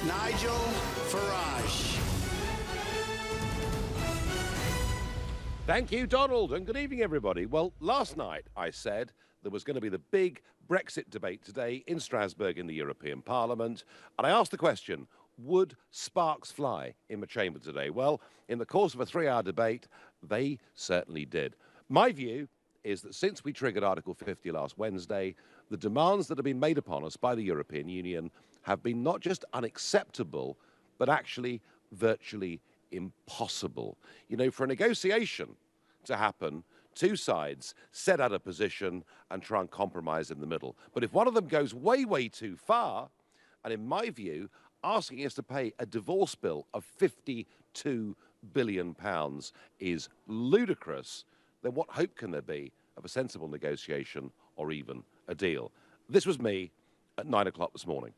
Nigel Farage. Thank you, Donald, and good evening, everybody. Well, last night I said there was going to be the big Brexit debate today in Strasbourg in the European Parliament, and I asked the question, would sparks fly in the chamber today? Well, in the course of a 3-hour debate, they certainly did. My view is that since we triggered Article 50 last Wednesday, the demands that have been made upon us by the European Union have been not just unacceptable, but actually virtually impossible. You know, for a negotiation to happen, two sides set out a position and try and compromise in the middle. But if one of them goes way, way too far, and in my view, asking us to pay a divorce bill of £52 billion is ludicrous, then what hope can there be of a sensible negotiation or even a deal? This was me at 9 o'clock this morning.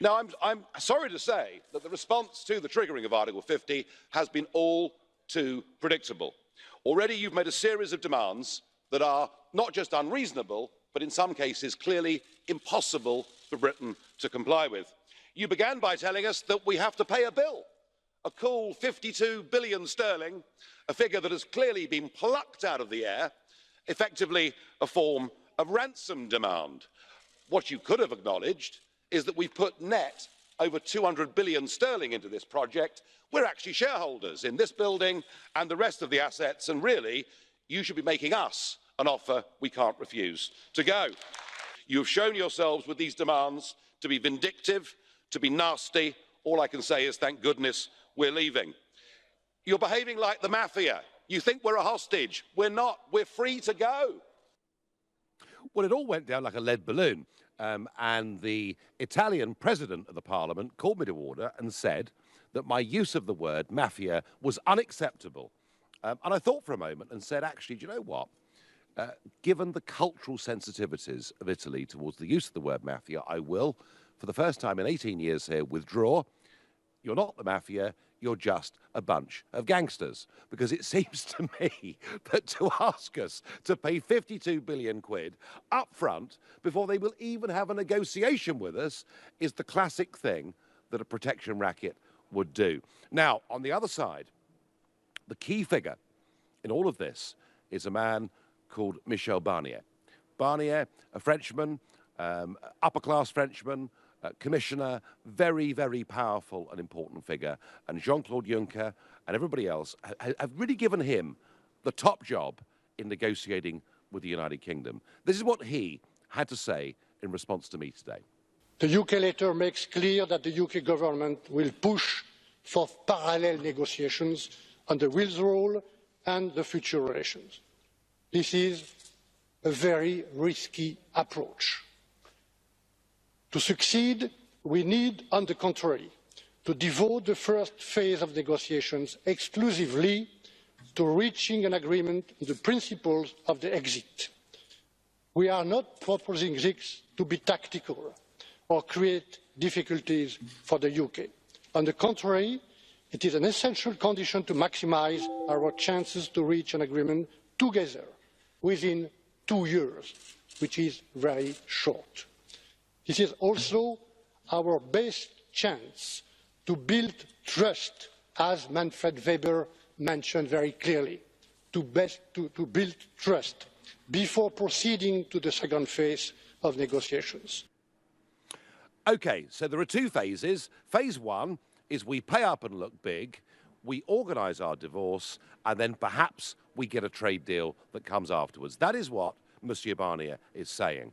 Now, I'm sorry to say that the response to the triggering of Article 50 has been all too predictable. Already you've made a series of demands that are not just unreasonable, but in some cases clearly impossible for Britain to comply with. You began by telling us that we have to pay a bill, a cool 52 billion sterling, a figure that has clearly been plucked out of the air, effectively a form of ransom demand. What you could have acknowledged is that we've put net over 200 billion sterling into this project. We're actually shareholders in this building and the rest of the assets, and really, you should be making us an offer we can't refuse to go. You have shown yourselves with these demands to be vindictive, to be nasty. All I can say is thank goodness we're leaving. You're behaving like the mafia. You think we're a hostage. We're not. We're free to go. Well, it all went down like a lead balloon. And the Italian president of the parliament called me to order and said that my use of the word mafia was unacceptable. And I thought for a moment and said, actually, do you know what? Given the cultural sensitivities of Italy towards the use of the word mafia, I will, for the first time in 18 years here, withdraw. You're not the mafia, you're just a bunch of gangsters. Because it seems to me that to ask us to pay 52 billion quid up front before they will even have a negotiation with us is the classic thing that a protection racket would do. Now, on the other side, the key figure in all of this is a man called Michel Barnier. Barnier, a Frenchman, upper-class Frenchman, commissioner, very, very powerful and important figure. And Jean-Claude Juncker and everybody else have really given him the top job in negotiating with the United Kingdom. This is what he had to say in response to me today. The UK letter makes clear that the UK government will push for parallel negotiations on the withdrawal and the future relations. This is a very risky approach. To succeed, we need, on the contrary, to devote the first phase of negotiations exclusively to reaching an agreement on the principles of the exit. We are not proposing this to be tactical or create difficulties for the UK. On the contrary, it is an essential condition to maximise our chances to reach an agreement together within 2 years, which is very short. This is also our best chance to build trust, as Manfred Weber mentioned very clearly, to build trust before proceeding to the second phase of negotiations. OK, so there are two phases. Phase one is we pay up and look big, we organise our divorce, and then perhaps we get a trade deal that comes afterwards. That is what Monsieur Barnier is saying.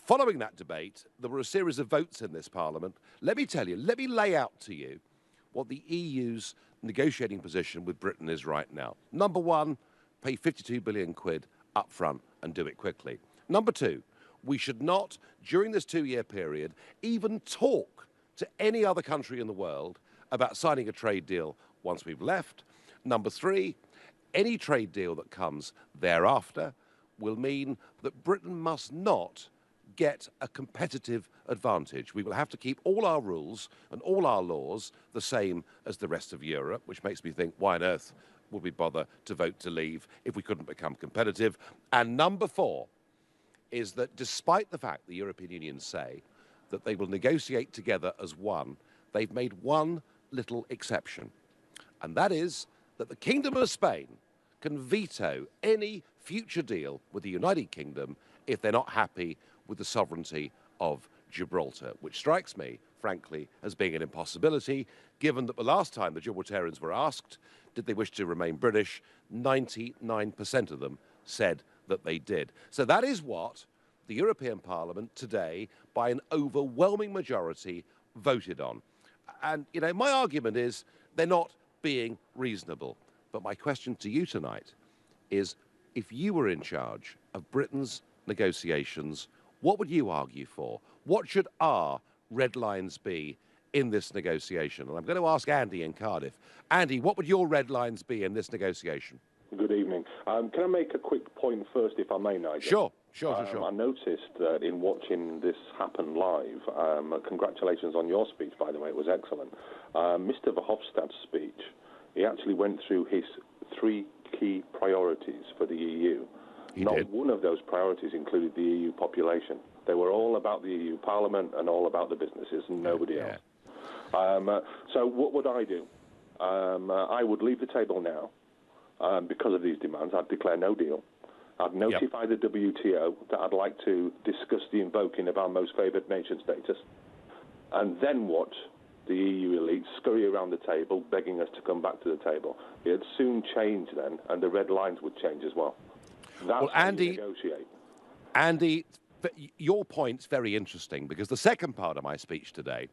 Following that debate, there were a series of votes in this Parliament. Let me tell you, let me lay out to you what the EU's negotiating position with Britain is right now. Number one, pay 52 billion quid up front and do it quickly. Number two, we should not, during this 2-year period, even talk to any other country in the world about signing a trade deal once we've left. Number three, any trade deal that comes thereafter will mean that Britain must not get a competitive advantage. We will have to keep all our rules and all our laws the same as the rest of Europe, which makes me think, why on earth would we bother to vote to leave if we couldn't become competitive? And number four is that despite the fact the European Union say that they will negotiate together as one, they've made one little exception, and that is that the Kingdom of Spain can veto any future deal with the United Kingdom if they're not happy with the sovereignty of Gibraltar, which strikes me, frankly, as being an impossibility, given that the last time the Gibraltarians were asked, did they wish to remain British, 99% of them said that they did. So that is what the European Parliament today, by an overwhelming majority, voted on. And, you know, my argument is they're not being reasonable. But my question to you tonight is, if you were in charge of Britain's negotiations, what would you argue for? What should our red lines be in this negotiation? And I'm going to ask Andy in Cardiff. Andy, what would your red lines be in this negotiation? Good evening. Can I make a quick point first, if I may, Nigel? Sure. I noticed that in watching this happen live, congratulations on your speech, by the way, it was excellent. Mr. Verhofstadt's speech, he actually went through his 3 key priorities for the EU. Not one of those priorities included the EU population. They were all about the EU Parliament and all about the businesses and nobody else. So what would I do? I would leave the table now. Because of these demands, I'd declare no deal. I'd notify the WTO that I'd like to discuss the invoking of our most favoured nation status, and then watch the EU elites scurry around the table, begging us to come back to the table. It'd soon change then, and the red lines would change as well. That's how you negotiate. Andy, your point's very interesting, because the second part of my speech today,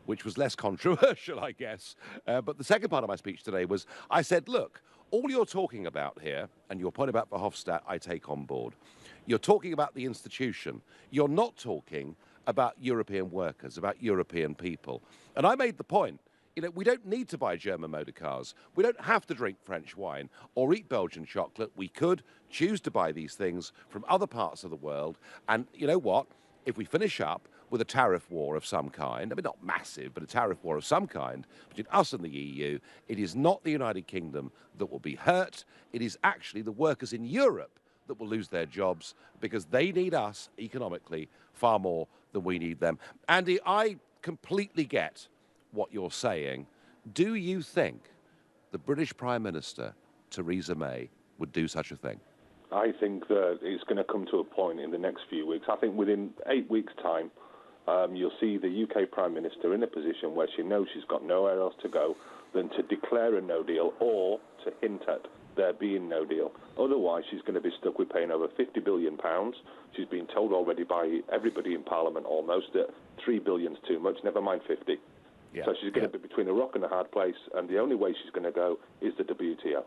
which was less controversial, I guess, but the second part of my speech today was, I said, look, all you're talking about here, and your point about Verhofstadt, I take on board. You're talking about the institution. You're not talking about European workers, about European people. And I made the point, you know, we don't need to buy German motor cars. We don't have to drink French wine or eat Belgian chocolate. We could choose to buy these things from other parts of the world. And you know what? If we finish up with a tariff war of some kind, I mean, not massive, but a tariff war of some kind between us and the EU, it is not the United Kingdom that will be hurt. It is actually the workers in Europe that will lose their jobs, because they need us economically far more than we need them. Andy, I completely get what you're saying. Do you think the British Prime Minister, Theresa May, would do such a thing? I think that it's going to come to a point in the next few weeks. I think within 8 weeks' time, you'll see the UK Prime Minister in a position where she knows she's got nowhere else to go than to declare a no deal or to hint at there being no deal. Otherwise, she's going to be stuck with paying over £50 billion. She's been told already by everybody in Parliament almost that £3 billion's too much, never mind 50. So she's going to be between a rock and a hard place, and the only way she's going to go is the WTO.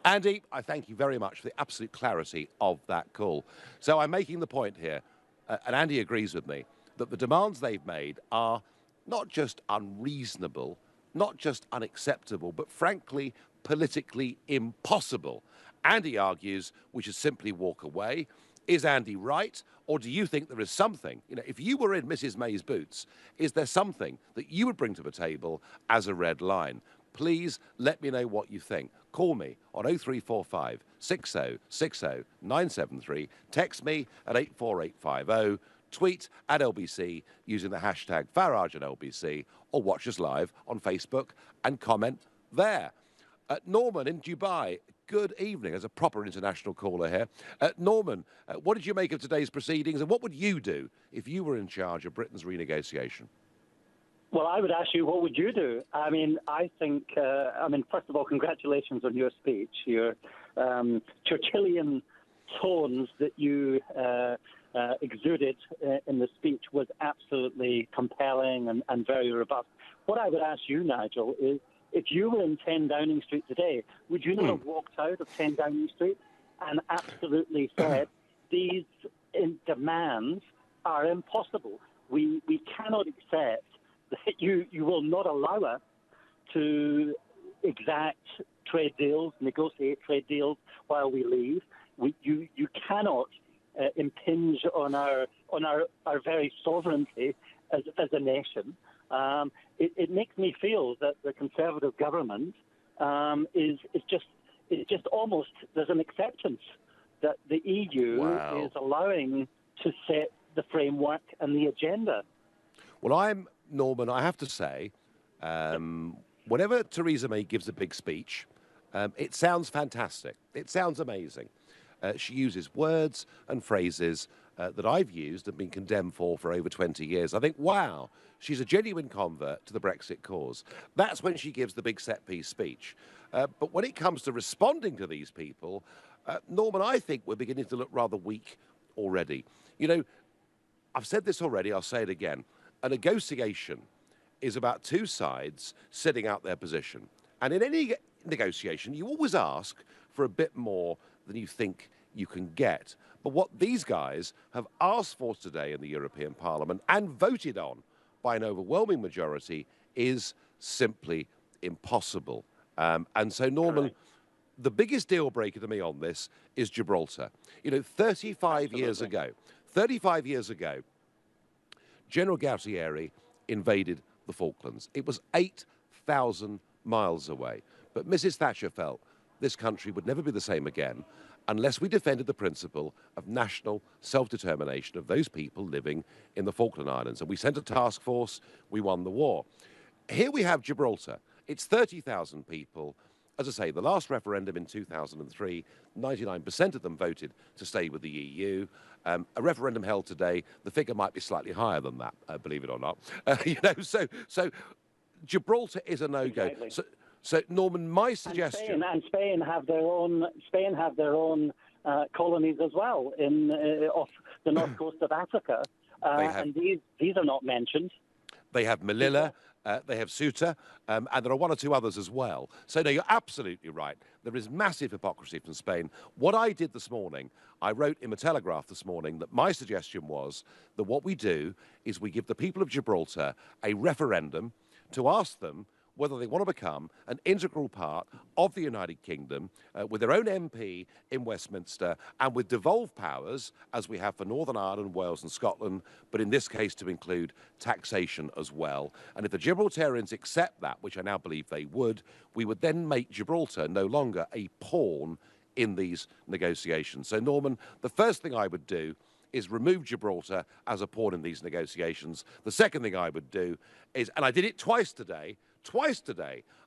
Andy, I thank you very much for the absolute clarity of that call. So I'm making the point here, and Andy agrees with me, that the demands they've made are not just unreasonable, not just unacceptable, but frankly, politically impossible. Andy argues we should simply walk away. Is Andy right? Or do you think there is something, you know, if you were in Mrs. May's boots, is there something that you would bring to the table as a red line? Please let me know what you think. Call me on 0345 60 60 973. Text me at 84850. Tweet at LBC using the hashtag Farage and LBC, or watch us live on Facebook and comment there. Norman in Dubai, good evening. As a proper international caller here. Norman, what did you make of today's proceedings, and what would you do if you were in charge of Britain's renegotiation? Well, I would ask you, what would you do? I mean, I think, first of all, congratulations on your speech. Your Churchillian tones that you exuded in the speech was absolutely compelling and very robust. What I would ask you, Nigel, is if you were in 10 Downing Street today, would you not have walked out of 10 Downing Street and absolutely said, these demands are impossible. We cannot accept that you will not allow us to exact trade deals, negotiate trade deals while we leave. You cannot impinge on our very sovereignty as a nation. It makes me feel that the Conservative government is just almost, there's an acceptance that the EU is allowing to set the framework and the agenda. Well, I'm Norman, I have to say, whenever Theresa May gives a big speech, it sounds fantastic. It sounds amazing. She uses words and phrases that I've used and been condemned for over 20 years. I think, wow, she's a genuine convert to the Brexit cause. That's when she gives the big set-piece speech. But when it comes to responding to these people, Norman, I think we're beginning to look rather weak already. You know, I've said this already, I'll say it again. A negotiation is about two sides sitting out their position. And in any negotiation, you always ask for a bit more than you think you can get. But what these guys have asked for today in the European Parliament and voted on by an overwhelming majority is simply impossible. And so, Norman, the biggest deal breaker to me on this is Gibraltar. You know, 35 years ago, General Galtieri invaded the Falklands. It was 8,000 miles away. But Mrs. Thatcher felt this country would never be the same again unless we defended the principle of national self-determination of those people living in the Falkland Islands. And we sent a task force, we won the war. Here we have Gibraltar. It's 30,000 people. As I say, the last referendum in 2003, 99% of them voted to stay with the EU. A referendum held today, the figure might be slightly higher than that, believe it or not. You know, so Gibraltar is a no-go. Exactly. So, Norman, my suggestion... And Spain have their own colonies as well off the north coast of Africa. And these are not mentioned. They have Melilla, they have Ceuta, and there are one or two others as well. So, no, you're absolutely right. There is massive hypocrisy from Spain. What I did this morning, I wrote in the Telegraph this morning that my suggestion was that what we do is we give the people of Gibraltar a referendum to ask them whether they want to become an integral part of the United Kingdom with their own MP in Westminster and with devolved powers, as we have for Northern Ireland, Wales and Scotland, but in this case to include taxation as well. And if the Gibraltarians accept that, which I now believe they would, we would then make Gibraltar no longer a pawn in these negotiations. So, Norman, the first thing I would do is remove Gibraltar as a pawn in these negotiations. The second thing I would do is, and I did it twice today,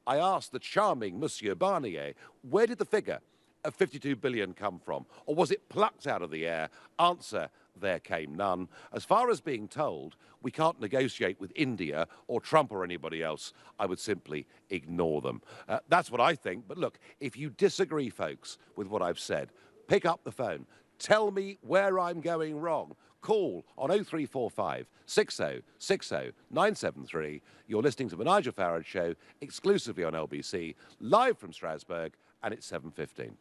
I asked the charming Monsieur Barnier, where did the figure of 52 billion come from? Or was it plucked out of the air? Answer, there came none. As far as being told, we can't negotiate with India or Trump or anybody else, I would simply ignore them. That's what I think. But look, if you disagree, folks, with what I've said, pick up the phone. Tell me where I'm going wrong. Call on 0345 60 60 973. You're listening to the Nigel Farage Show exclusively on LBC, live from Strasbourg, and it's 7:15.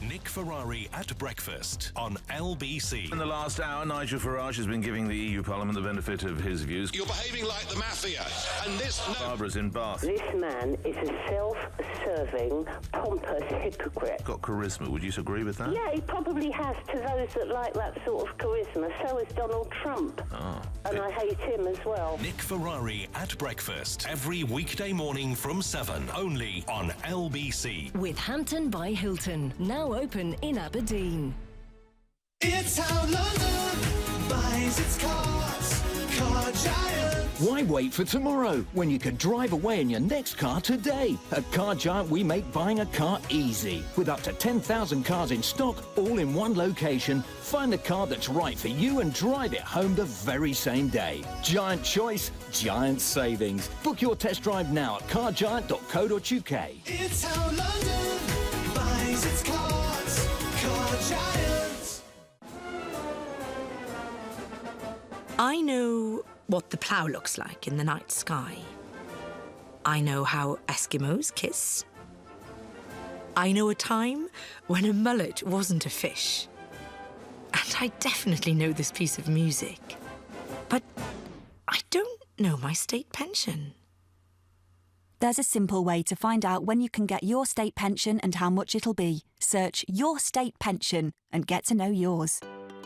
Nick Ferrari at breakfast on LBC. In the last hour, Nigel Farage has been giving the EU Parliament the benefit of his views. You're behaving like the mafia, and this... Barbara's in Bath. This man is a self-serving, pompous hypocrite. Got charisma, would you agree with that? Yeah, he probably has to those that like that sort of charisma. So is Donald Trump. And I hate him as well. Nick Ferrari at breakfast. Every weekday morning from 7, only on LBC. With Hampton by Hilton, now open in Aberdeen. It's how London buys its cars. Car Giant. Why wait for tomorrow when you can drive away in your next car today? At Car Giant, we make buying a car easy. With up to 10,000 cars in stock, all in one location, find the car that's right for you and drive it home the very same day. Giant choice, giant savings. Book your test drive now at cargiant.co.uk. It's how London buys its cars. Car Giant. I know what the plough looks like in the night sky. I know how Eskimos kiss. I know a time when a mullet wasn't a fish. And I definitely know this piece of music. But I don't know my state pension. There's a simple way to find out when you can get your state pension and how much it'll be. Search Your State Pension and get to know yours.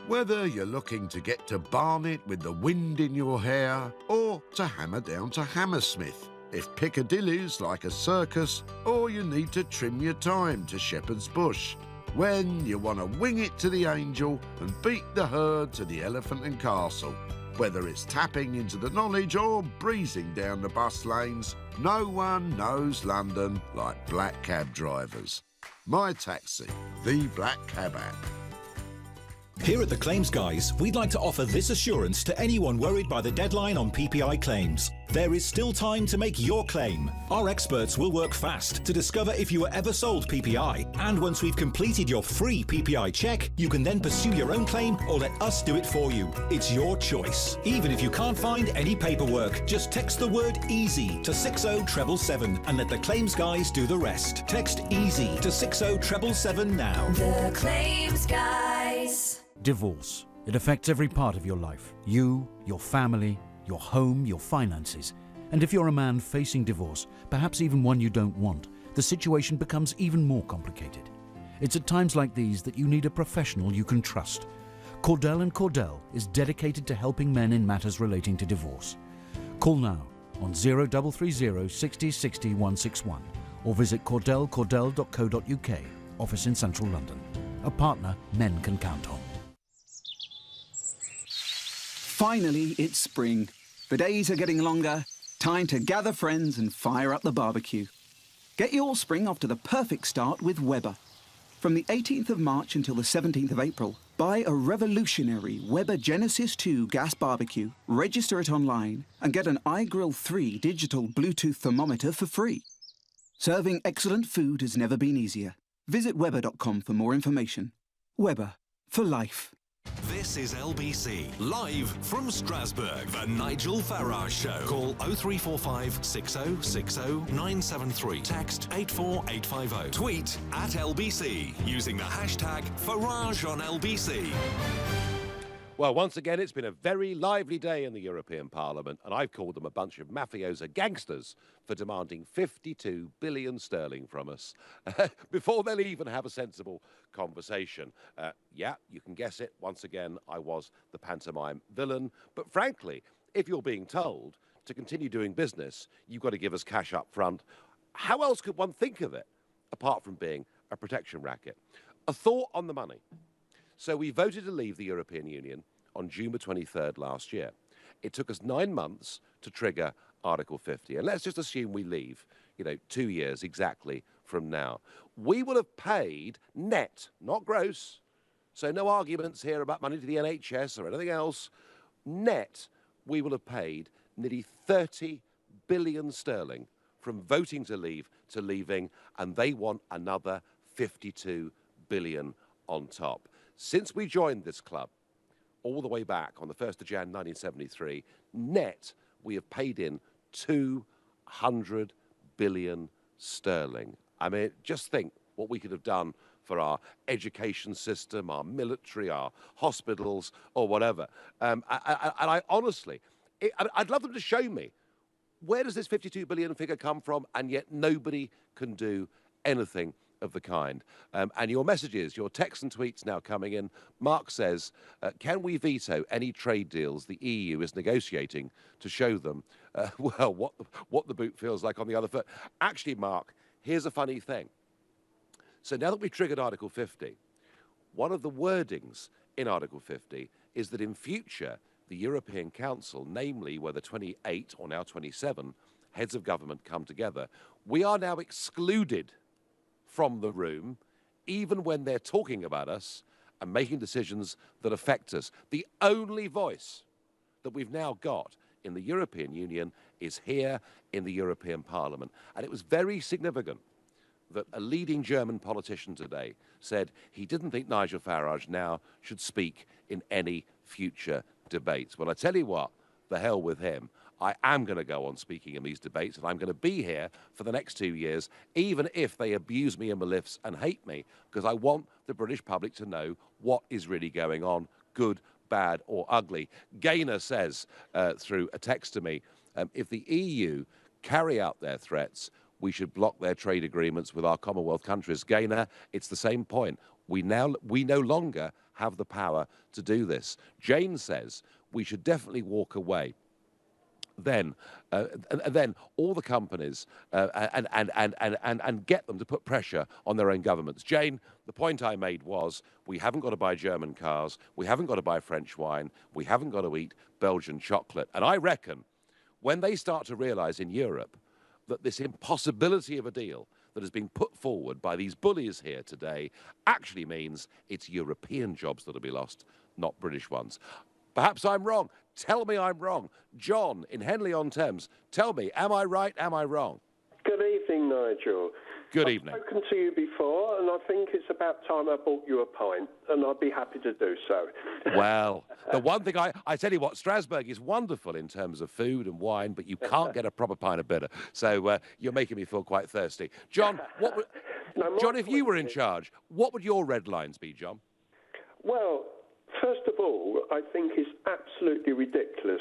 Whether you're looking to get to Barnet with the wind in your hair or to hammer down to Hammersmith, if Piccadilly's like a circus or you need to trim your time to Shepherd's Bush, when you want to wing it to the Angel and beat the herd to the Elephant and Castle, Whether it's tapping into the knowledge or breezing down the bus lanes, no one knows London like black cab drivers. My Taxi, the black cab app. Here at the Claims Guys, we'd like to offer this assurance to anyone worried by the deadline on PPI claims. There is still time to make your claim. Our experts will work fast to discover if you were ever sold PPI. And once we've completed your free PPI check, you can then pursue your own claim or let us do it for you. It's your choice. Even if you can't find any paperwork, just text the word EASY to 60777 and let the Claims Guys do the rest. Text EASY to 60777 now. The Claims Guys. Divorce. It affects every part of your life. You, your family, your home, your finances. And if you're a man facing divorce, perhaps even one you don't want, the situation becomes even more complicated. It's at times like these that you need a professional you can trust. Cordell & Cordell is dedicated to helping men in matters relating to divorce. Call now on 0330 60 60 161 or visit cordell.co.uk, office in central London. A partner men can count on. Finally, it's spring. The days are getting longer. Time to gather friends and fire up the barbecue. Get your spring off to the perfect start with Weber. From the 18th of March until the 17th of April, buy a revolutionary Weber Genesis 2 gas barbecue, register it online, and get an iGrill 3 digital Bluetooth thermometer for free. Serving excellent food has never been easier. Visit Weber.com for more information. Weber, for life. This is LBC, live from Strasbourg, the Nigel Farage Show. Call 0345 6060 973. Text 84850. Tweet at LBC using the hashtag Farage on LBC. Well, once again, it's been a very lively day in the European Parliament, and I've called them a bunch of mafioso gangsters for demanding 52 billion sterling from us before they'll even have a sensible conversation. Yeah, you can guess it. Once again, I was the pantomime villain. But frankly, if you're being told to continue doing business, you've got to give us cash up front, how else could one think of it apart from being a protection racket? A thought on the money. So we voted to leave the European Union on June the 23rd last year. It took us 9 months to trigger Article 50. And let's just assume we leave, 2 years exactly from now. We will have paid net, not gross, so no arguments here about money to the NHS or anything else. Net, we will have paid nearly 30 billion sterling from voting to leave to leaving, and they want another 52 billion on top. Since we joined this club, all the way back on the 1st of Jan 1973, net, we have paid in 200 billion sterling. I mean, just think what we could have done for our education system, our military, our hospitals, or whatever. And I honestly, I'd love them to show me, where does this 52 billion figure come from? And yet nobody can do anything of the kind. And your messages, your texts and tweets now coming in. Mark says, can we veto any trade deals the EU is negotiating to show them, what the boot feels like on the other foot? Actually, Mark, here's a funny thing. So now that we've triggered Article 50, one of the wordings in Article 50 is that in future, the European Council, namely where the 28 or now 27 heads of government come together, we are now excluded from the room, even when they're talking about us and making decisions that affect us. The only voice that we've now got in the European Union is here in the European Parliament. And it was very significant that a leading German politician today said he didn't think Nigel Farage now should speak in any future debates. Well, I tell you what, the hell with him. I am going to go on speaking in these debates, and I'm going to be here for the next 2 years, even if they abuse me in my lifts and hate me, because I want the British public to know what is really going on, good, bad, or ugly. Gaynor says, through a text to me, if the EU carry out their threats, we should block their trade agreements with our Commonwealth countries. Gaynor, it's the same point. We no longer have the power to do this. Jane says we should definitely walk away then all the companies and get them to put pressure on their own governments. Jane, the point I made was we haven't got to buy German cars, we haven't got to buy French wine, we haven't got to eat Belgian chocolate. And I reckon when they start to realise in Europe that this impossibility of a deal that has been put forward by these bullies here today actually means it's European jobs that will be lost, not British ones. Perhaps I'm wrong. Tell me I'm wrong. John in Henley-on-Thames, tell me, am I right, am I wrong? Good evening, Nigel. Good evening. I've spoken to you before, and I think it's about time I bought you a pint, and I'd be happy to do so. Well, the one thing I tell you what, Strasbourg is wonderful in terms of food and wine, but you can't get a proper pint of bitter. So you're making me feel quite thirsty. John, John, if you were in charge, what would your red lines be, John? Well, first of all, I think it's absolutely ridiculous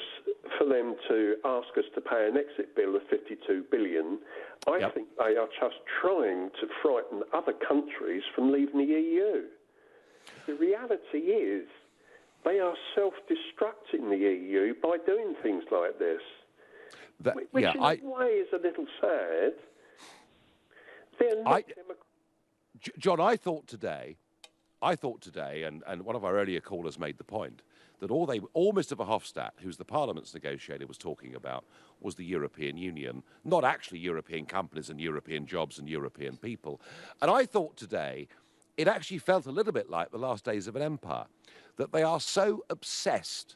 for them to ask us to pay an exit bill of $52 billion. I think they are just trying to frighten other countries from leaving the EU. The reality is they are self-destructing the EU by doing things like this, which in a way is a little sad. They're not John, I thought today, and one of our earlier callers made the point, that all Mr. Verhofstadt, who's the Parliament's negotiator, was talking about was the European Union, not actually European companies and European jobs and European people. And I thought today it actually felt a little bit like the last days of an empire, that they are so obsessed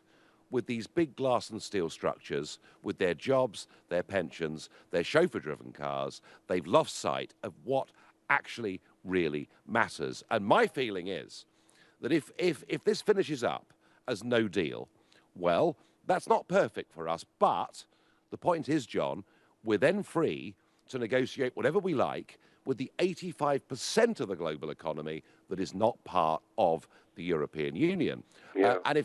with these big glass and steel structures, with their jobs, their pensions, their chauffeur-driven cars, they've lost sight of what actually really matters. And my feeling is that if this finishes up as no deal, well, that's not perfect for us. But the point is, John, we're then free to negotiate whatever we like with the 85% of the global economy that is not part of the European Union. And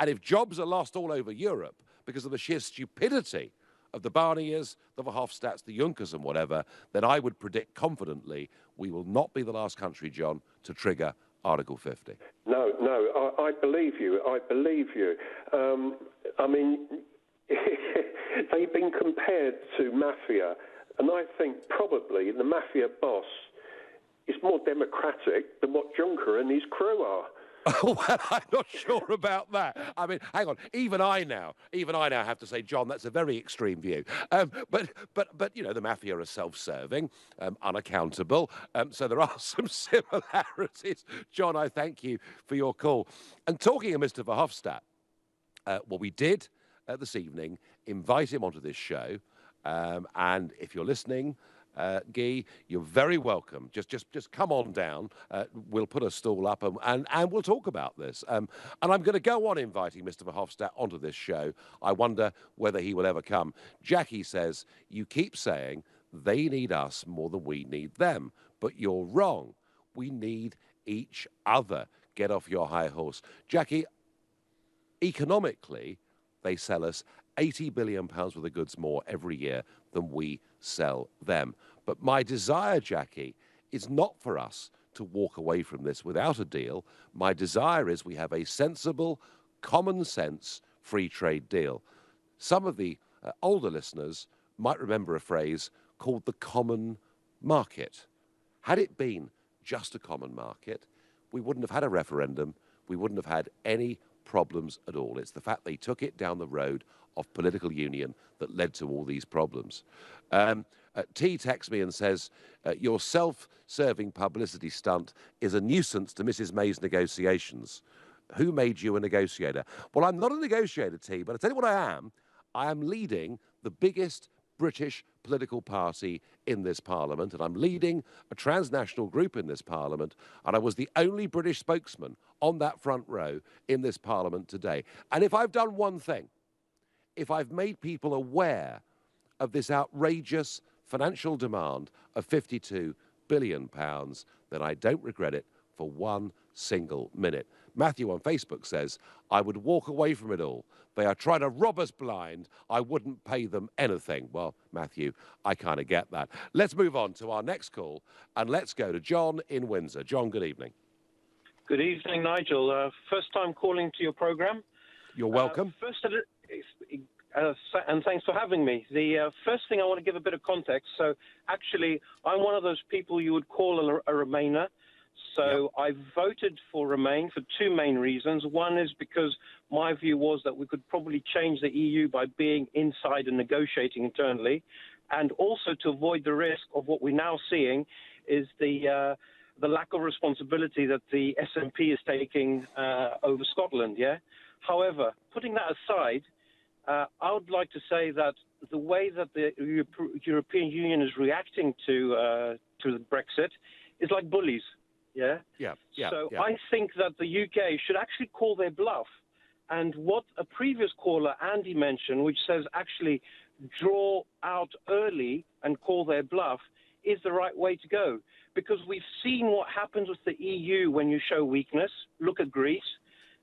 if jobs are lost all over Europe because of the sheer stupidity of the Barniers, the Verhofstadts, the Junckers and whatever, then I would predict confidently we will not be the last country, John, to trigger Article 50. No, I believe you. I believe you. I mean, they've been compared to mafia, and I think probably the mafia boss is more democratic than what Juncker and his crew are. Well, I'm not sure about that. I mean, hang on. Even I now have to say, John, that's a very extreme view. But you know, the mafia are self-serving, unaccountable. So there are some similarities. John, I thank you for your call. And talking of Mr. Verhofstadt, well, we did this evening invite him onto this show. And if you're listening, Guy, you're very welcome. Just come on down. We'll put a stool up and we'll talk about this. And I'm going to go on inviting Mr. Verhofstadt onto this show. I wonder whether he will ever come. Jackie says, you keep saying they need us more than we need them. But you're wrong. We need each other. Get off your high horse. Jackie, economically, they sell us £80 billion worth of goods more every year than we sell them. But my desire, Jackie, is not for us to walk away from this without a deal. My desire is we have a sensible, common sense free trade deal. Some of the older listeners might remember a phrase called the common market. Had it been just a common market, we wouldn't have had a referendum. We wouldn't have had any problems at all. It's the fact they took it down the road of political union that led to all these problems. T texts me and says, your self-serving publicity stunt is a nuisance to Mrs. May's negotiations. Who made you a negotiator? Well, I'm not a negotiator, T, but I'll tell you what I am. I am leading the biggest British political party in this parliament, and I'm leading a transnational group in this parliament, and I was the only British spokesman on that front row in this parliament today. And if I've done one thing, if I've made people aware of this outrageous financial demand of £52 billion, then I don't regret it for one single minute. Matthew on Facebook says, I would walk away from it all. They are trying to rob us blind. I wouldn't pay them anything. Well, Matthew, I kind of get that. Let's move on to our next call, and let's go to John in Windsor. John, good evening. Good evening, Nigel. First time calling to your programme. You're welcome. and thanks for having me. The first thing I want to give a bit of context. So, actually, I'm one of those people you would call a Remainer. So I voted for Remain for two main reasons. One is because my view was that we could probably change the EU by being inside and negotiating internally, and also to avoid the risk of what we're now seeing is the lack of responsibility that the SNP is taking over Scotland. Yeah. However, putting that aside, I would like to say that the way that the European Union is reacting to the Brexit is like bullies. Yeah. So I think that the UK should actually call their bluff. And what a previous caller, Andy, mentioned, which says actually draw out early and call their bluff, is the right way to go. Because we've seen what happens with the EU when you show weakness. Look at Greece.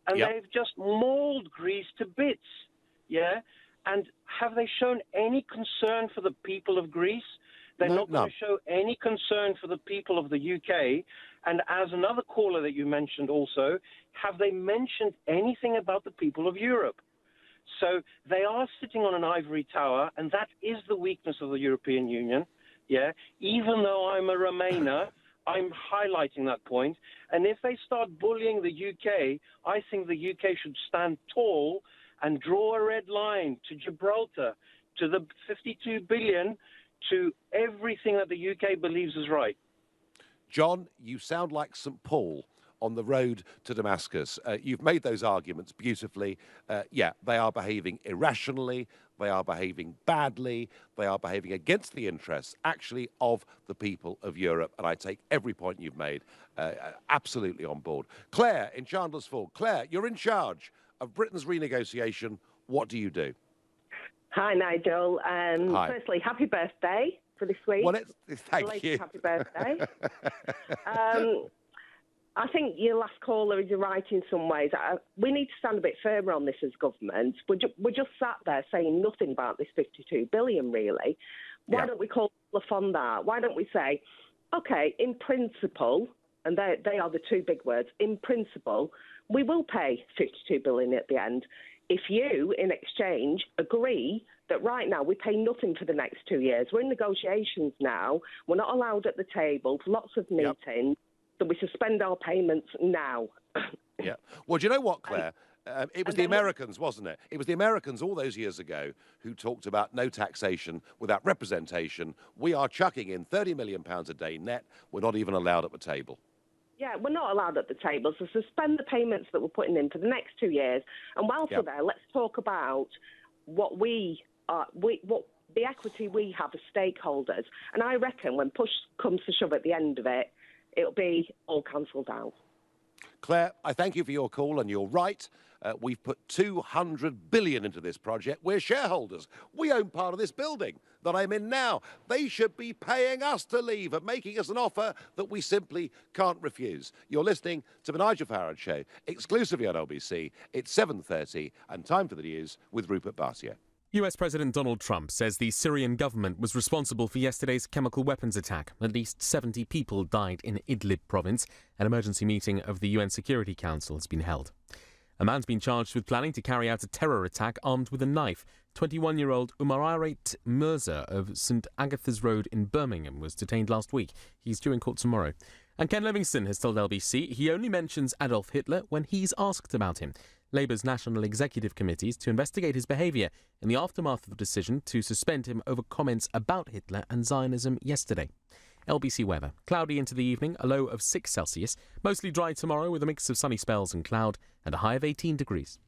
And they've just mauled Greece to bits. Yeah. And have they shown any concern for the people of Greece? They're not going to show any concern for the people of the UK. And as another caller that you mentioned also, have they mentioned anything about the people of Europe? So they are sitting on an ivory tower, and that is the weakness of the European Union. Yeah, even though I'm a Remainer, I'm highlighting that point. And if they start bullying the UK, I think the UK should stand tall and draw a red line to Gibraltar, to the 52 billion, to everything that the UK believes is right. John, you sound like St. Paul on the road to Damascus. You've made those arguments beautifully. They are behaving irrationally. They are behaving badly. They are behaving against the interests, actually, of the people of Europe. And I take every point you've made absolutely on board. Claire in Chandler's Ford. Claire, you're in charge of Britain's renegotiation. What do you do? Hi, Nigel. Hi. Firstly, happy birthday for this week. Well, thank you. Happy birthday. I think your last caller is right in some ways. We need to stand a bit firmer on this as government. We're just sat there saying nothing about this 52 billion, really. Why don't we call the fund that? Why don't we say, OK, in principle, and they are the two big words, in principle, we will pay 52 billion at the end. If you, in exchange, agree that right now we pay nothing for the next 2 years. We're in negotiations now. We're not allowed at the table. Lots of meetings. So we suspend our payments now. Well, do you know what, Claire? It was the Americans, wasn't it? It was the Americans all those years ago who talked about no taxation without representation. We are chucking in £30 million a day net. We're not even allowed at the table. Yeah, we're not allowed at the table, so suspend the payments that we're putting in for the next 2 years. And whilst we're there, let's talk about what what the equity we have as stakeholders. And I reckon when push comes to shove at the end of it, it'll be all cancelled out. Claire, I thank you for your call, and you're right. We've put 200 billion into this project. We're shareholders. We own part of this building that I'm in now. They should be paying us to leave and making us an offer that we simply can't refuse. You're listening to the Nigel Farage Show, exclusively on LBC. It's 7:30 and time for the news with Rupert Bartier. US President Donald Trump says the Syrian government was responsible for yesterday's chemical weapons attack. At least 70 people died in Idlib province. An emergency meeting of the UN Security Council has been held. A man's been charged with planning to carry out a terror attack armed with a knife. 21-year-old Umarait Mirza of St Agatha's Road in Birmingham was detained last week. He's due in court tomorrow. And Ken Livingstone has told LBC he only mentions Adolf Hitler when he's asked about him. Labour's National Executive Committee is to investigate his behaviour in the aftermath of the decision to suspend him over comments about Hitler and Zionism yesterday. LBC weather. Cloudy into the evening, a low of 6 Celsius. Mostly dry tomorrow with a mix of sunny spells and cloud and a high of 18 degrees.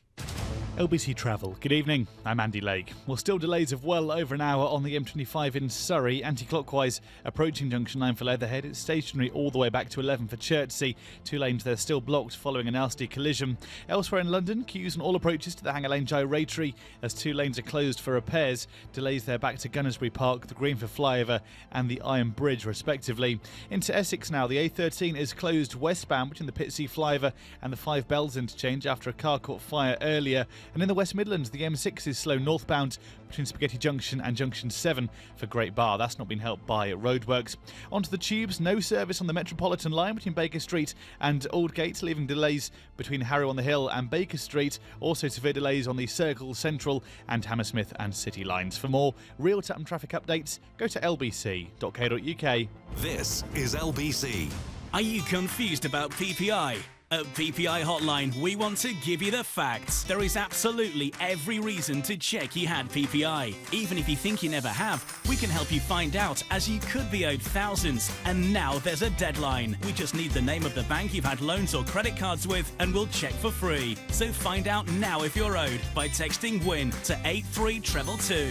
LBC Travel. Good evening, I'm Andy Lake. Well, still delays of well over an hour on the M25 in Surrey, anti-clockwise approaching junction 9 for Leatherhead. It's stationary all the way back to 11 for Chertsey. 2 lanes there still blocked following a nasty collision. Elsewhere in London, queues on all approaches to the Hanger Lane Gyratory as 2 lanes are closed for repairs. Delays there back to Gunnersbury Park, the Greenford Flyover and the Iron Bridge respectively. Into Essex now, the A13 is closed westbound between the Pitsea Flyover and the Five Bells interchange after a car caught fire earlier. And in the West Midlands, the M6 is slow northbound between Spaghetti Junction and Junction 7 for Great Bar. That's not been helped by roadworks. Onto the tubes, no service on the Metropolitan line between Baker Street and Aldgate, leaving delays between Harrow on the Hill and Baker Street. Also severe delays on the Circle, Central and Hammersmith and City lines. For more real-time traffic updates, go to lbc.co.uk. This is LBC. Are you confused about PPI? At PPI Hotline, we want to give you the facts. There is absolutely every reason to check you had PPI. Even if you think you never have, we can help you find out, as you could be owed thousands. And now there's a deadline. We just need the name of the bank you've had loans or credit cards with, and we'll check for free. So find out now if you're owed by texting WIN to 83222.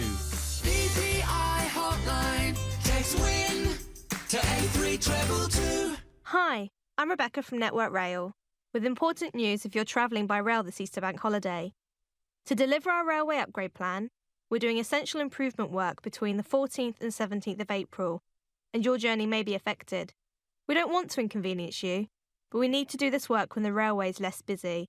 PPI Hotline. Text WIN to 83222. Hi, I'm Rebecca from Network Rail, with important news if you're travelling by rail this Easter bank holiday. To deliver our railway upgrade plan, we're doing essential improvement work between the 14th and 17th of April, and your journey may be affected. We don't want to inconvenience you, but we need to do this work when the railway is less busy.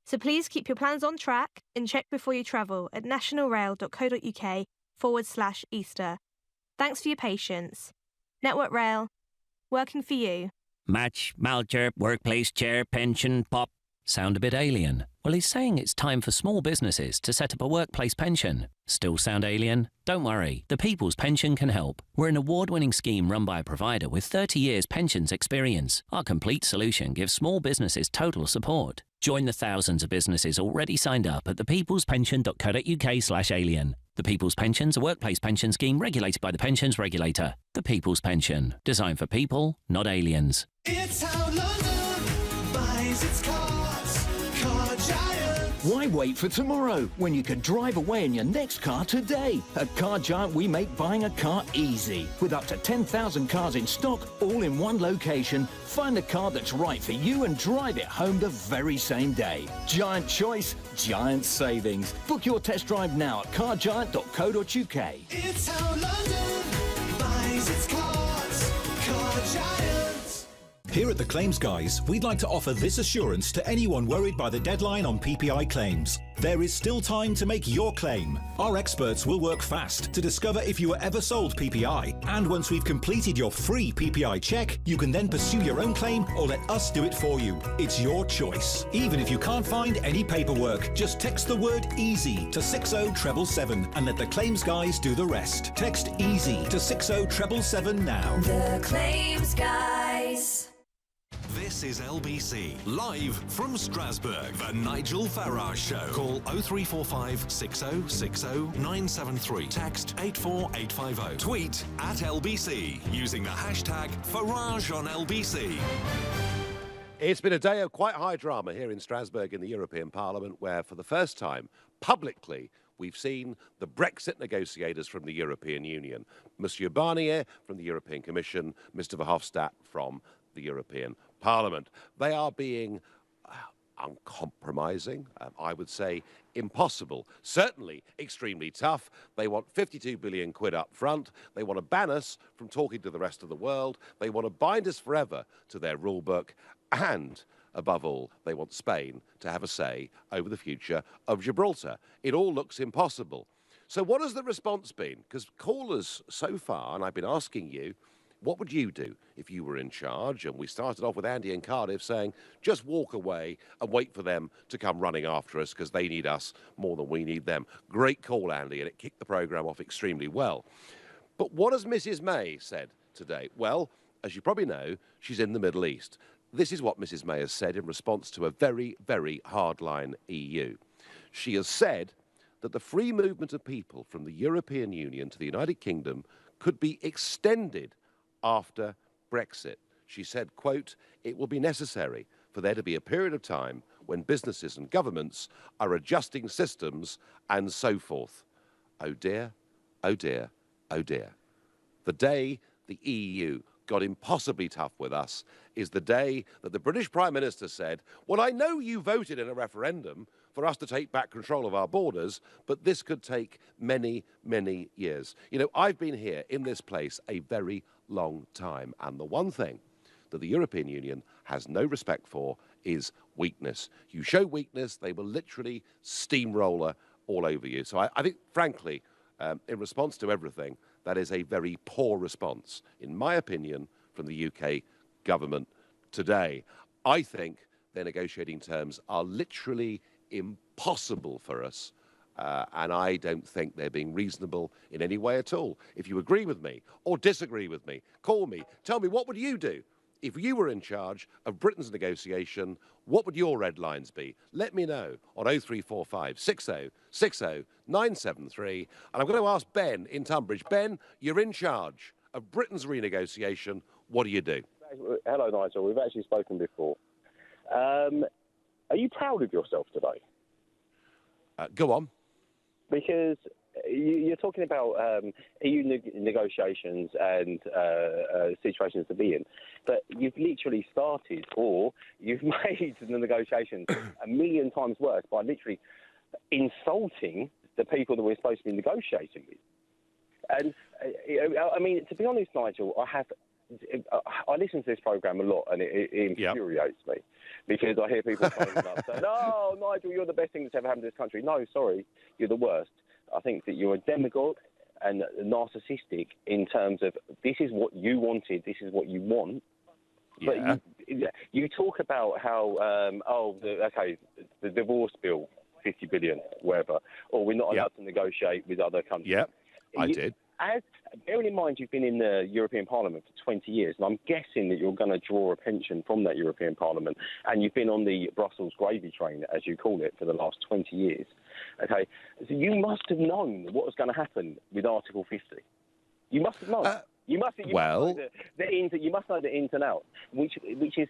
So please keep your plans on track and check before you travel at nationalrail.co.uk/Easter. Thanks for your patience. Network Rail, working for you. Match, Malcher, workplace chair, pension, pop. Sound a bit alien? Well, he's saying it's time for small businesses to set up a workplace pension. Still sound alien? Don't worry, the People's Pension can help. We're an award-winning scheme run by a provider with 30 years pensions experience. Our complete solution gives small businesses total support. Join the thousands of businesses already signed up at thepeoplespension.co.uk/alien. The People's Pension's a workplace pension scheme regulated by the Pensions Regulator. The People's Pension. Designed for people, not aliens. It's how London buys its cars. Car Giant. Why wait for tomorrow when you could drive away in your next car today? At Car Giant, we make buying a car easy. With up to 10,000 cars in stock, all in one location, find a car that's right for you and drive it home the very same day. Giant choice, giant savings. Book your test drive now at cargiant.co.uk. It's how London buys its cars. Car Giant. Here at the Claims Guys, we'd like to offer this assurance to anyone worried by the deadline on PPI claims. There is still time to make your claim. Our experts will work fast to discover if you were ever sold PPI. And once we've completed your free PPI check, you can then pursue your own claim or let us do it for you. It's your choice. Even if you can't find any paperwork, just text the word EASY to 60777 and let the Claims Guys do the rest. Text EASY to 60777 now. The Claims Guys. This is LBC, live from Strasbourg, the Nigel Farage Show. Call 0345 6060 973. Text 84850. Tweet at LBC using the hashtag Farage on LBC. It's been a day of quite high drama here in Strasbourg in the European Parliament, where for the first time, publicly, we've seen the Brexit negotiators from the European Union. Monsieur Barnier from the European Commission, Mr Verhofstadt from the European Parliament. They are being uncompromising, I would say impossible, certainly extremely tough. They want 52 billion quid up front. They want to ban us from talking to the rest of the world. They want to bind us forever to their rule book. And above all, they want Spain to have a say over the future of Gibraltar. It all looks impossible. So what has the response been? Because callers so far, and I've been asking you, what would you do if you were in charge? And we started off with Andy in Cardiff saying, just walk away and wait for them to come running after us because they need us more than we need them. Great call, Andy, and it kicked the programme off extremely well. But what has Mrs May said today? Well, as you probably know, she's in the Middle East. This is what Mrs May has said in response to a very, very hardline EU. She has said that the free movement of people from the European Union to the United Kingdom could be extended after Brexit. She said, quote, it will be necessary for there to be a period of time when businesses and governments are adjusting systems and so forth. Oh dear, oh dear, oh dear. The day the EU got impossibly tough with us is the day that the British Prime Minister said, well, I know you voted in a referendum for us to take back control of our borders, but this could take many, many years. You know, I've been here in this place a very long time, and the one thing that the European Union has no respect for is weakness. You show weakness, they will literally steamroller all over you. So I think, frankly, in response to everything, that is a very poor response, in my opinion, from the UK government today. I think their negotiating terms are literally impossible for us, and I don't think they're being reasonable in any way at all. If you agree with me or disagree with me, call me. Tell me, what would you do? If you were in charge of Britain's negotiation, what would your red lines be? Let me know on 0345 60 60 973. And I'm going to ask Ben in Tunbridge. Ben, you're in charge of Britain's renegotiation. What do you do? Hello, Nigel. We've actually spoken before. Are you proud of yourself today? Go on. Because you're talking about EU negotiations and situations to be in, but you've literally started, or you've made the negotiations a million times worse by literally insulting the people that we're supposed to be negotiating with. And I mean, to be honest, Nigel, I listen to this programme a lot, and it infuriates me, because I hear people phoning up saying, "Oh, Nigel, you're the best thing that's ever happened to this country." No, sorry, you're the worst. I think that you're a demagogue and narcissistic in terms of this is what you wanted, this is what you want. Yeah. But you talk about how, the divorce bill, 50 billion, whatever, or we're not allowed to negotiate with other countries. Yeah, I did. Bearing in mind you've been in the European Parliament for 20 years, and I'm guessing that you're going to draw a pension from that European Parliament, and you've been on the Brussels gravy train, as you call it, for the last 20 years. Okay, so you must have known what was going to happen with Article 50. You must have known. You must know the ins and outs, which is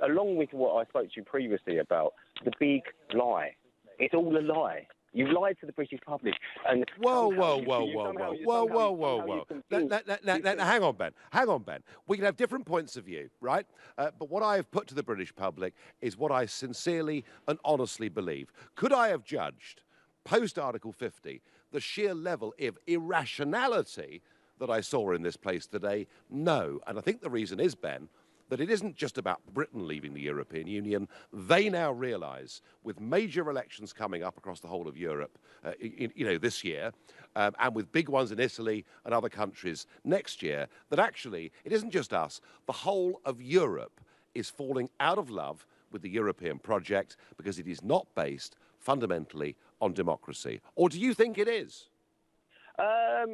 along with what I spoke to you previously about the big lie. It's all a lie. You've lied to the British public. And Whoa. Now, hang on, Ben. We can have different points of view, right? But what I have put to the British public is what I sincerely and honestly believe. Could I have judged, post-Article 50, the sheer level of irrationality that I saw in this place today? No. And I think the reason is, Ben, that it isn't just about Britain leaving the European Union. They now realise, with major elections coming up across the whole of Europe, this year, and with big ones in Italy and other countries next year, that actually it isn't just us. The whole of Europe is falling out of love with the European project because it is not based fundamentally on democracy. Or do you think it is?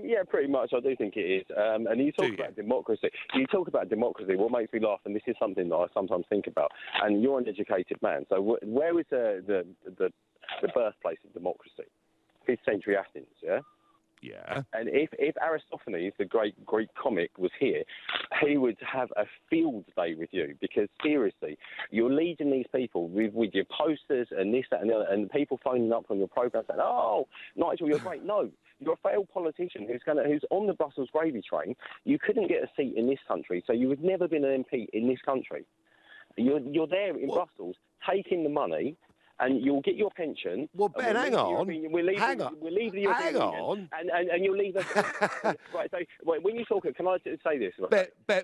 Yeah, pretty much. I do think it is. And you talk about democracy. What makes me laugh, and this is something that I sometimes think about. And you're an educated man, so where is the birthplace of democracy? 5th century Athens, yeah. Yeah. And if Aristophanes, the great Greek comic, was here, he would have a field day with you, because seriously, you're leading these people with your posters and this, that, and the other, and people phoning up on your programme saying, "Oh, Nigel, you're great." No. You're a failed politician who's on the Brussels gravy train. You couldn't get a seat in this country, so you would never been an MP in this country. You're there in Brussels taking the money, and you'll get your pension. Well, Ben, hang on. We'll leave the European Union, and you'll leave us. Right. So when you talk, can I say this?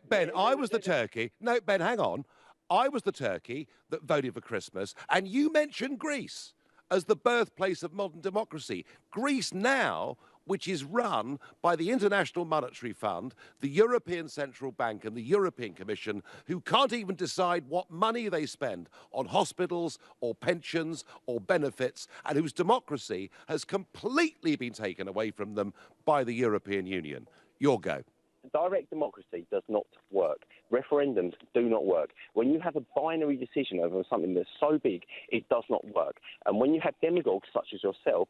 Ben, I was the turkey. No, Ben, hang on. I was the turkey that voted for Christmas, and you mentioned Greece as the birthplace of modern democracy. Greece now, which is run by the International Monetary Fund, the European Central Bank and the European Commission, who can't even decide what money they spend on hospitals or pensions or benefits, and whose democracy has completely been taken away from them by the European Union. Your go. Direct democracy does not work. Referendums do not work. When you have a binary decision over something that's so big, it does not work. And when you have demagogues such as yourself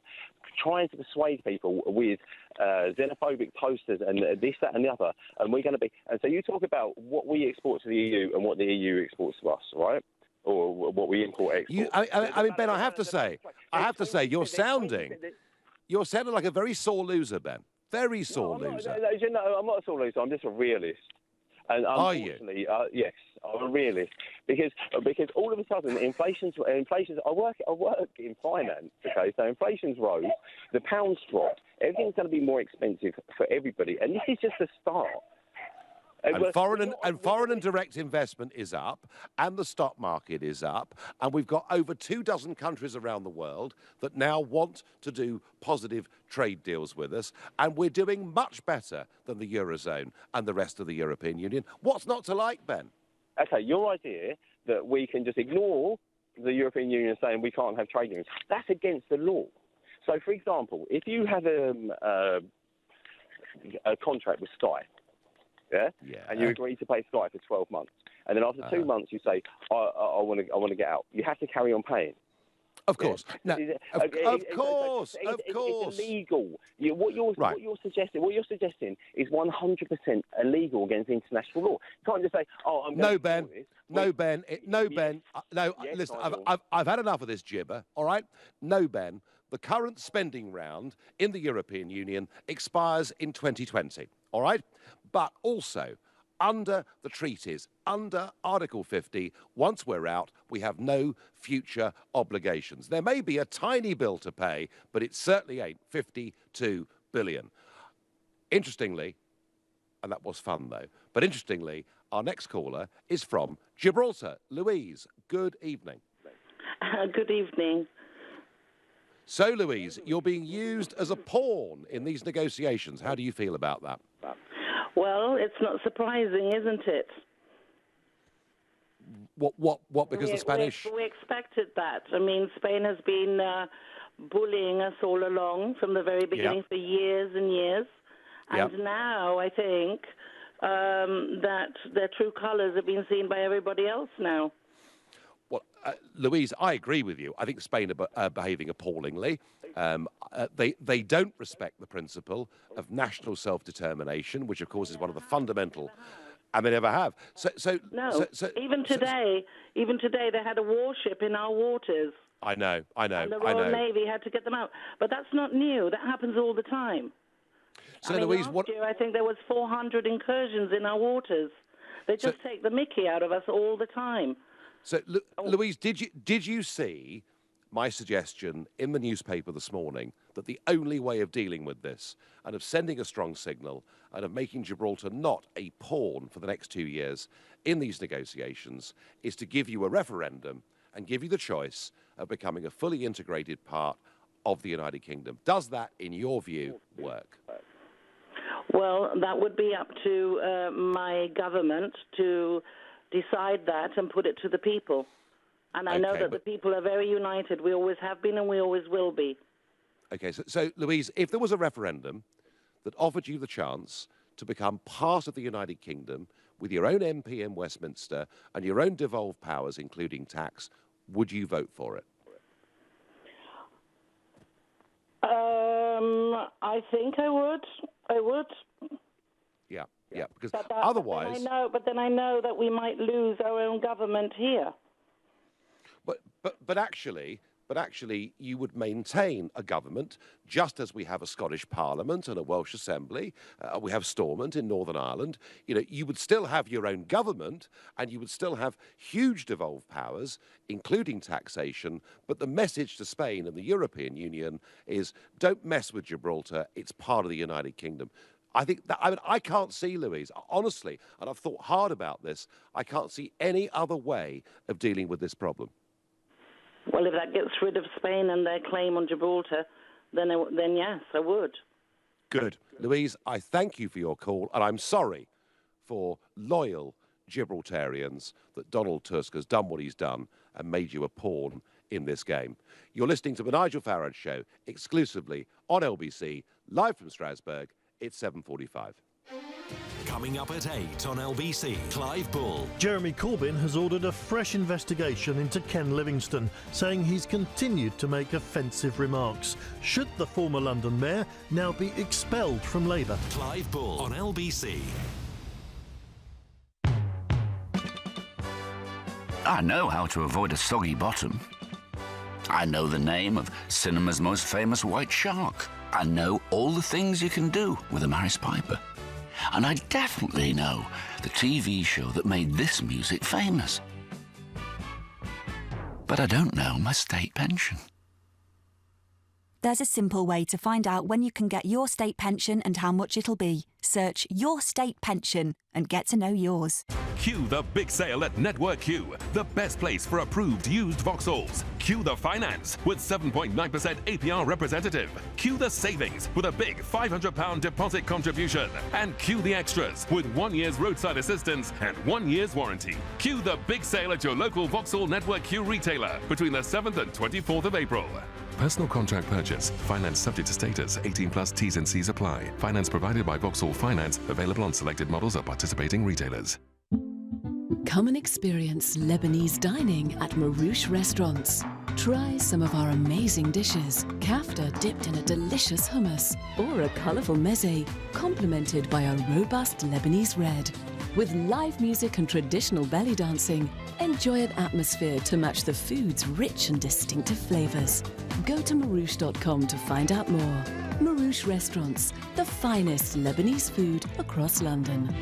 trying to persuade people with xenophobic posters and this, that, and the other, and we're going to be... And so you talk about what we export to the EU and what the EU exports to us, right? Or what we import, export. I mean, Ben, I have to say, you're sounding like a very sore loser, Ben. Very sore loser. No, I'm not a sore loser. I'm just a realist. And unfortunately, yes, I'm a realist because all of a sudden inflation's. I work in finance. Okay, so inflation's rose, the pound's dropped. Everything's going to be more expensive for everybody, and this is just a start. And foreign and direct investment is up, and the stock market is up, and we've got over 24 countries around the world that now want to do positive trade deals with us, and we're doing much better than the Eurozone and the rest of the European Union. What's not to like, Ben? Okay, your idea that we can just ignore the European Union saying we can't have trade unions, that's against the law. So, for example, if you have a contract with Sky, and you agree to pay Sky for 12 months, and then after 2 months you say, I want to get out, you have to carry on paying. Of course. No, of course. It's illegal. What you're suggesting is 100% illegal against international law. You can't just say, "Oh, I'm going to do this." No. Listen, I've had enough of this gibber. All right. No, Ben. The current spending round in the European Union expires in 2020. All right. But also, under the treaties, under Article 50, once we're out, we have no future obligations. There may be a tiny bill to pay, but it certainly ain't 52 billion. Interestingly, and that was fun though, but interestingly, our next caller is from Gibraltar. Louise, good evening. Good evening. So, Louise, you're being used as a pawn in these negotiations. How do you feel about that? Well, it's not surprising, isn't it? What? Because the Spanish... We expected that. I mean, Spain has been bullying us all along from the very beginning for years and years. And now I think that their true colours have been seen by everybody else now. Well, Louise, I agree with you. I think Spain are behaving appallingly. They don't respect the principle of national self-determination, which, of course, is one of the fundamental, and they never have. Even today, they had a warship in our waters. I know. And the Royal Navy had to get them out. But that's not new. That happens all the time. So, Louise, last year, I think there was 400 incursions in our waters. They just take the mickey out of us all the time. So, Louise, did you see my suggestion in the newspaper this morning that the only way of dealing with this and of sending a strong signal and of making Gibraltar not a pawn for the next 2 years in these negotiations is to give you a referendum and give you the choice of becoming a fully integrated part of the United Kingdom? Does that, in your view, work? Well, that would be up to my government to decide that and put it to the people. And I know that the people are very united. We always have been and we always will be. Okay, so Louise, if there was a referendum that offered you the chance to become part of the United Kingdom with your own MP in Westminster and your own devolved powers, including tax, would you vote for it? I think I would. Yeah, because otherwise... But then I know that we might lose our own government here. But actually, you would maintain a government, just as we have a Scottish Parliament and a Welsh Assembly. We have Stormont in Northern Ireland. You know, you would still have your own government, and you would still have huge devolved powers, including taxation. But the message to Spain and the European Union is: don't mess with Gibraltar. It's part of the United Kingdom. I think that, I can't see, Louise, honestly, and I've thought hard about this, I can't see any other way of dealing with this problem. Well, if that gets rid of Spain and their claim on Gibraltar, then yes, I would. Good. Louise, I thank you for your call, and I'm sorry for loyal Gibraltarians that Donald Tusk has done what he's done and made you a pawn in this game. You're listening to the Nigel Farage Show, exclusively on LBC, live from Strasbourg. It's 7:45. Coming up at 8 on LBC, Clive Bull. Jeremy Corbyn has ordered a fresh investigation into Ken Livingstone, saying he's continued to make offensive remarks. Should the former London mayor now be expelled from Labour? Clive Bull on LBC. I know how to avoid a soggy bottom. I know the name of cinema's most famous white shark. I know all the things you can do with a Maris Piper. And I definitely know the TV show that made this music famous. But I don't know my state pension. There's a simple way to find out when you can get your state pension and how much it'll be. Search Your State Pension and get to know yours. Cue the big sale at Network Q, the best place for approved used Vauxhalls. Cue the finance with 7.9% APR representative. Cue the savings with a big £500 deposit contribution. And cue the extras with 1 year's roadside assistance and 1 year's warranty. Cue the big sale at your local Vauxhall Network Q retailer between the 7th and 24th of April. Personal contract purchase. Finance subject to status. 18 plus T's and C's apply. Finance provided by Vauxhall Finance. Available on selected models at participating retailers. Come and experience Lebanese dining at Marouche Restaurants. Try some of our amazing dishes, kafta dipped in a delicious hummus, or a colourful meze, complemented by a robust Lebanese red. With live music and traditional belly dancing, enjoy an atmosphere to match the food's rich and distinctive flavours. Go to Marouche.com to find out more. Marouche Restaurants, the finest Lebanese food across London.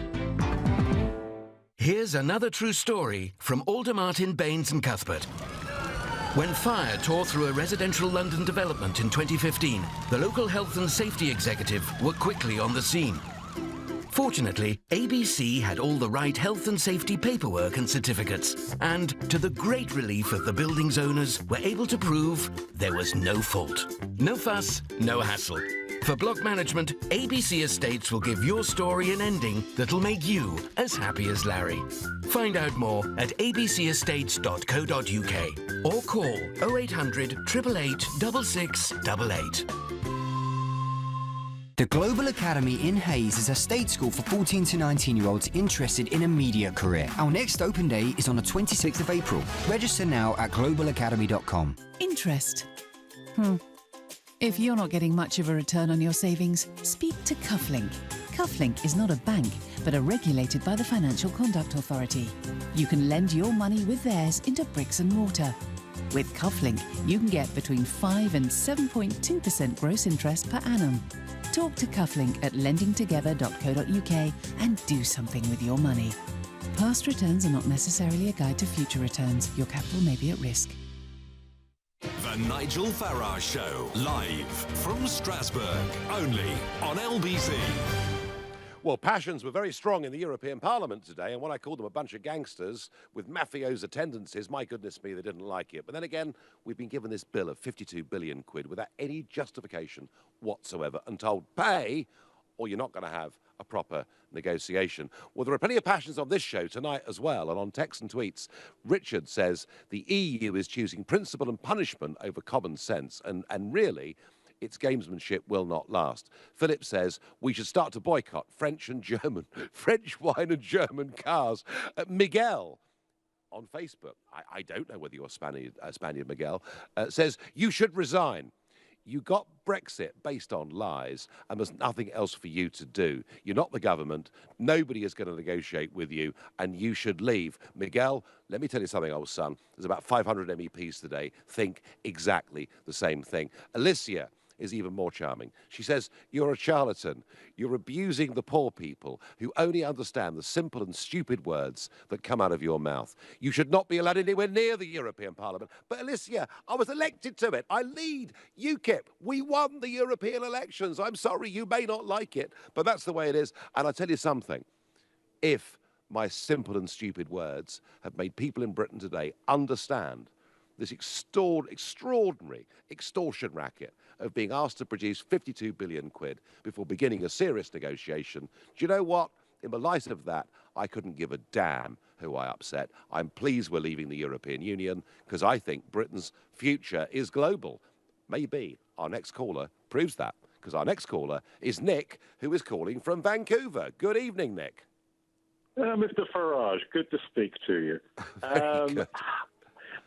Here's another true story from Aldermartin, Baines and Cuthbert. When fire tore through a residential London development in 2015, the local health and safety executive were quickly on the scene. Fortunately, ABC had all the right health and safety paperwork and certificates, and to the great relief of the building's owners, were able to prove there was no fault. No fuss, no hassle. For block management, ABC Estates will give your story an ending that'll make you as happy as Larry. Find out more at abcestates.co.uk or call 0800 888 6688. The Global Academy in Hayes is a state school for 14 to 19-year-olds interested in a media career. Our next open day is on the 26th of April. Register now at globalacademy.com. Interest. If you're not getting much of a return on your savings, speak to Cufflink. Cufflink is not a bank, but are regulated by the Financial Conduct Authority. You can lend your money with theirs into bricks and mortar. With Cufflink, you can get between 5 and 7.2% gross interest per annum. Talk to Cufflink at lendingtogether.co.uk and do something with your money. Past returns are not necessarily a guide to future returns. Your capital may be at risk. The Nigel Farage Show, live from Strasbourg, only on LBC. Well, passions were very strong in the European Parliament today, and when I called them a bunch of gangsters with mafioso tendencies, my goodness me, they didn't like it. But then again, we've been given this bill of 52 billion quid without any justification whatsoever and told pay or you're not going to have a proper negotiation. Well, there are plenty of passions on this show tonight as well, and on texts and tweets, Richard says the EU is choosing principle and punishment over common sense, and really, its gamesmanship will not last. Philip says we should start to boycott French and German, French wine and German cars. Miguel on Facebook, I don't know whether you're Spaniard, Miguel, says you should resign. You got Brexit based on lies, and there's nothing else for you to do. You're not the government. Nobody is going to negotiate with you, and you should leave. Miguel, let me tell you something, old son. There's about 500 MEPs today. Think exactly the same thing. Alicia is even more charming. She says, you're a charlatan. You're abusing the poor people who only understand the simple and stupid words that come out of your mouth. You should not be allowed anywhere near the European Parliament. But Alicia, I was elected to it. I lead UKIP. We won the European elections. I'm sorry, you may not like it, but that's the way it is. And I'll tell you something. If my simple and stupid words have made people in Britain today understand this extraordinary extortion racket of being asked to produce 52 billion quid before beginning a serious negotiation. Do you know what? In the light of that, I couldn't give a damn who I upset. I'm pleased we're leaving the European Union because I think Britain's future is global. Maybe our next caller proves that, because our next caller is Nick, who is calling from Vancouver. Good evening, Nick. Mr. Farage, good to speak to you.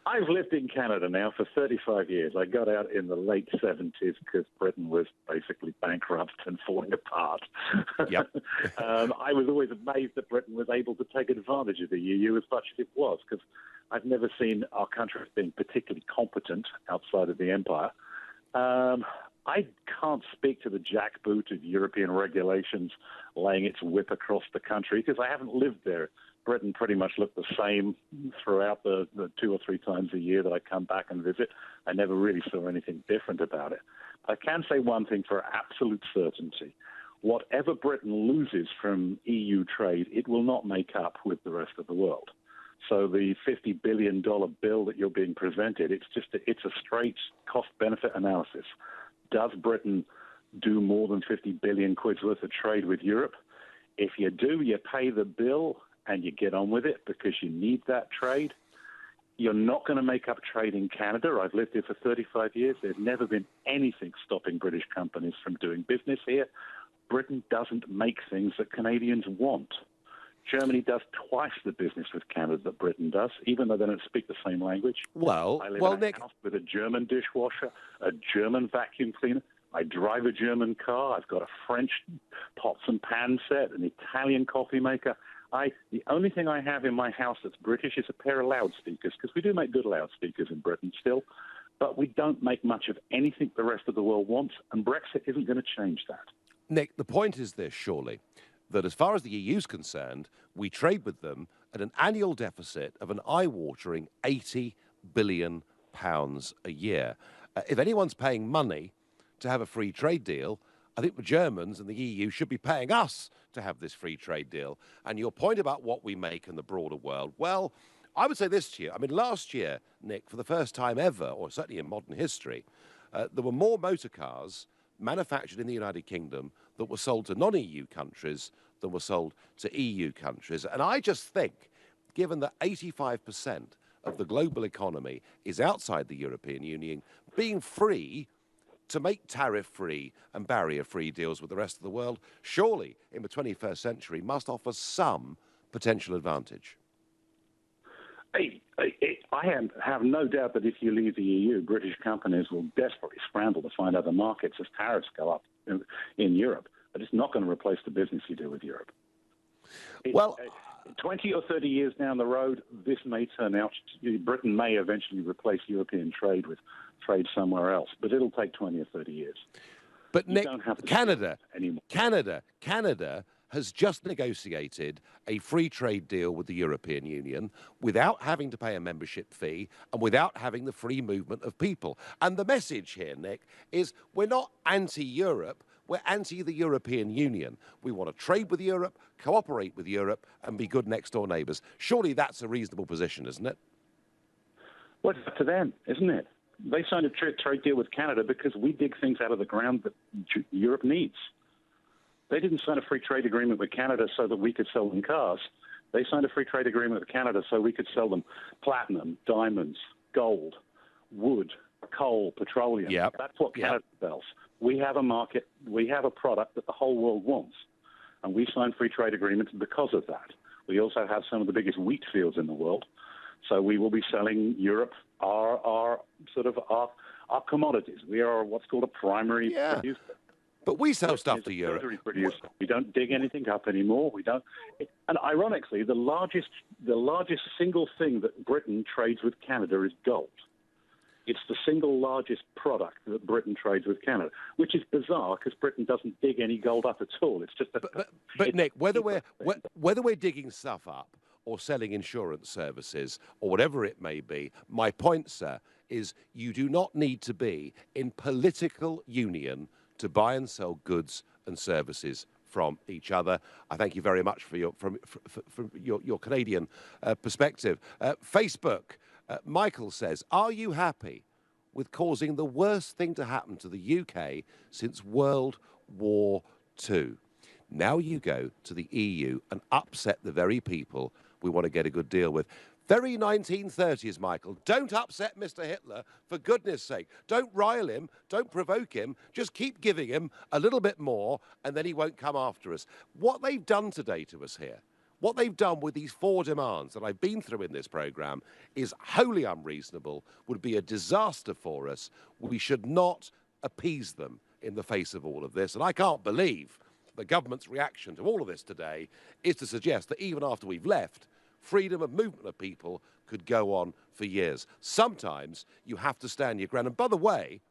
I've lived in Canada now for 35 years. I got out in the late 70s because Britain was basically bankrupt and falling apart. Yep. I was always amazed that Britain was able to take advantage of the EU as much as it was, because I've never seen our country as being particularly competent outside of the empire. I can't speak to the jackboot of European regulations laying its whip across the country because I haven't lived there. Britain pretty much looked the same throughout the 2 or 3 times a year that I come back and visit. I never really saw anything different about it. I can say one thing for absolute certainty. Whatever Britain loses from EU trade, it will not make up with the rest of the world. So the $50 billion bill that you're being presented, it's a straight cost-benefit analysis. Does Britain do more than 50 billion quid's worth of trade with Europe? If you do, you pay the bill and you get on with it because you need that trade. You're not going to make up trade in Canada. I've lived here for 35 years. There's never been anything stopping British companies from doing business here. Britain doesn't make things that Canadians want. Germany does twice the business with Canada that Britain does, even though they don't speak the same language. I live in a house with a German dishwasher, a German vacuum cleaner. I drive a German car. I've got a French pots and pan set, an Italian coffee maker. The only thing I have in my house that's British is a pair of loudspeakers, because we do make good loudspeakers in Britain still, but we don't make much of anything the rest of the world wants, and Brexit isn't going to change that. Nick, the point is this, surely, that as far as the EU's concerned, we trade with them at an annual deficit of an eye-watering £80 billion a year. If anyone's paying money to have a free trade deal, I think the Germans and the EU should be paying us to have this free trade deal. And your point about what we make in the broader world, well, I would say this year. I mean, last year, Nick, for the first time ever, or certainly in modern history, there were more motor cars manufactured in the United Kingdom that were sold to non-EU countries than were sold to EU countries. And I just think, given that 85% of the global economy is outside the European Union, being free to make tariff-free and barrier-free deals with the rest of the world, surely in the 21st century must offer some potential advantage. I have no doubt that if you leave the EU, British companies will desperately scramble to find other markets as tariffs go up in Europe. But it's not going to replace the business you do with Europe. Well, 20 or 30 years down the road, this may turn out, Britain may eventually replace European trade with trade somewhere else, but it'll take 20 or 30 years. But Nick, Canada has just negotiated a free trade deal with the European Union without having to pay a membership fee and without having the free movement of people. And the message here, Nick, is we're not anti-Europe, we're anti the European Union. We want to trade with Europe, cooperate with Europe, and be good next-door neighbours. Surely that's a reasonable position, isn't it? Well, it's up to them, isn't it? They signed a trade deal with Canada because we dig things out of the ground that Europe needs. They didn't sign a free trade agreement with Canada so that we could sell them cars. They signed a free trade agreement with Canada so we could sell them platinum, diamonds, gold, wood, coal, petroleum. Yep. That's what Canada sells. We have a market, we have a product that the whole world wants, and we signed free trade agreements because of that. We also have some of the biggest wheat fields in the world, so we will be selling Europe our commodities. We are what's called a primary producer. But we sell stuff to Europe. We don't dig anything up anymore. We don't. And ironically, the largest single thing that Britain trades with Canada is gold. It's the single largest product that Britain trades with Canada, which is bizarre because Britain doesn't dig any gold up at all. It's just. But Nick, whether we're digging stuff up or selling insurance services or whatever it may be, my point, sir, is you do not need to be in political union to buy and sell goods and services from each other. I thank you very much for your Canadian perspective. Facebook, Michael says, are you happy with causing the worst thing to happen to the UK since World War II? Now you go to the EU and upset the very people we want to get a good deal with. Very 1930s, Michael. Don't upset Mr. Hitler, for goodness sake. Don't rile him, don't provoke him, just keep giving him a little bit more and then he won't come after us. What they've done today to us here, what they've done with these 4 demands that I've been through in this programme is wholly unreasonable, would be a disaster for us. We should not appease them in the face of all of this. And I can't believe the government's reaction to all of this today is to suggest that even after we've left, freedom of movement of people could go on for years. Sometimes you have to stand your ground. And by the way,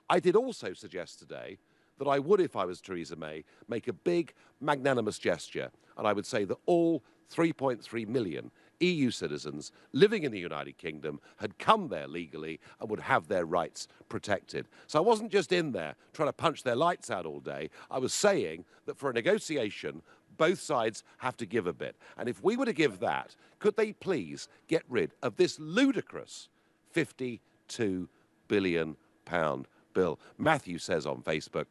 I did also suggest today that I would, if I was Theresa May, make a big magnanimous gesture. And I would say that all 3.3 million EU citizens living in the United Kingdom had come there legally and would have their rights protected. So I wasn't just in there trying to punch their lights out all day. I was saying that for a negotiation, both sides have to give a bit. And if we were to give that, could they please get rid of this ludicrous £52 billion bill? Matthew says on Facebook,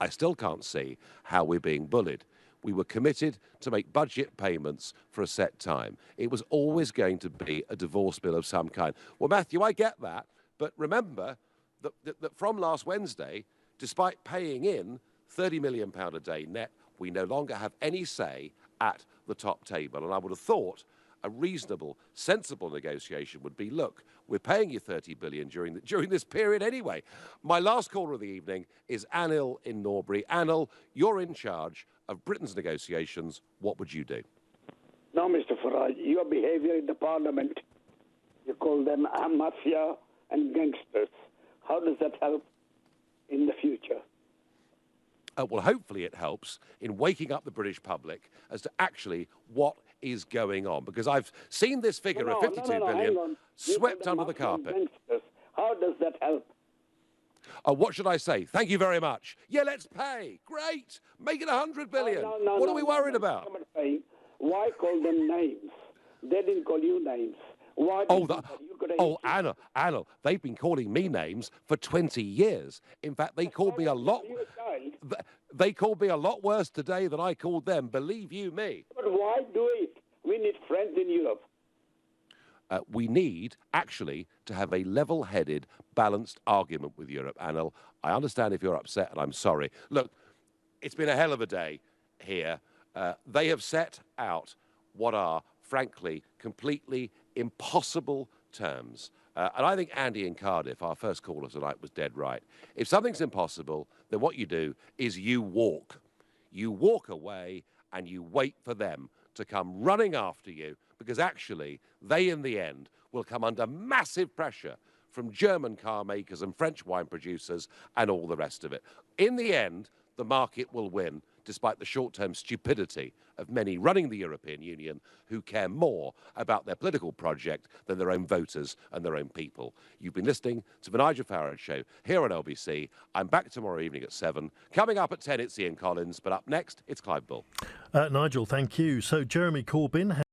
I still can't see how we're being bullied. We were committed to make budget payments for a set time. It was always going to be a divorce bill of some kind. Well, Matthew, I get that, but remember that from last Wednesday, despite paying in £30 million a day net, we no longer have any say at the top table. And I would have thought a reasonable, sensible negotiation would be, look, we're paying you $30 billion during this period anyway. My last caller of the evening is Anil in Norbury. Anil, you're in charge of Britain's negotiations. What would you do? Now, Mr. Farage, your behaviour in the Parliament, you call them mafia and gangsters. How does that help in the future? Well, hopefully it helps in waking up the British public as to actually what is going on, because I've seen this figure of 52 billion swept under the carpet. How does that help? What should I say? Thank you very much. Yeah, let's pay. Great. Make it 100 billion. What are we worried about? Why call them names? They didn't call you names. Why? Anil, they've been calling me names for 20 years. In fact, they called me a lot. They called me a lot worse today than I called them. Believe you me. But why do it? We need friends in Europe. We need, actually, to have a level-headed, balanced argument with Europe, Anil. I understand if you're upset, and I'm sorry. Look, it's been a hell of a day here. They have set out what are, frankly, completely impossible terms. And I think Andy in Cardiff, our first caller tonight, was dead right. If something's impossible, then what you do is you walk. You walk away and you wait for them to come running after you, because actually they, in the end, will come under massive pressure from German car makers and French wine producers and all the rest of it. In the end, the market will win, despite the short-term stupidity of many running the European Union who care more about their political project than their own voters and their own people. You've been listening to the Nigel Farage Show here on LBC. I'm back tomorrow evening at 7. Coming up at 10, it's Ian Collins, but up next, it's Clive Bull. Nigel, thank you. So Jeremy Corbyn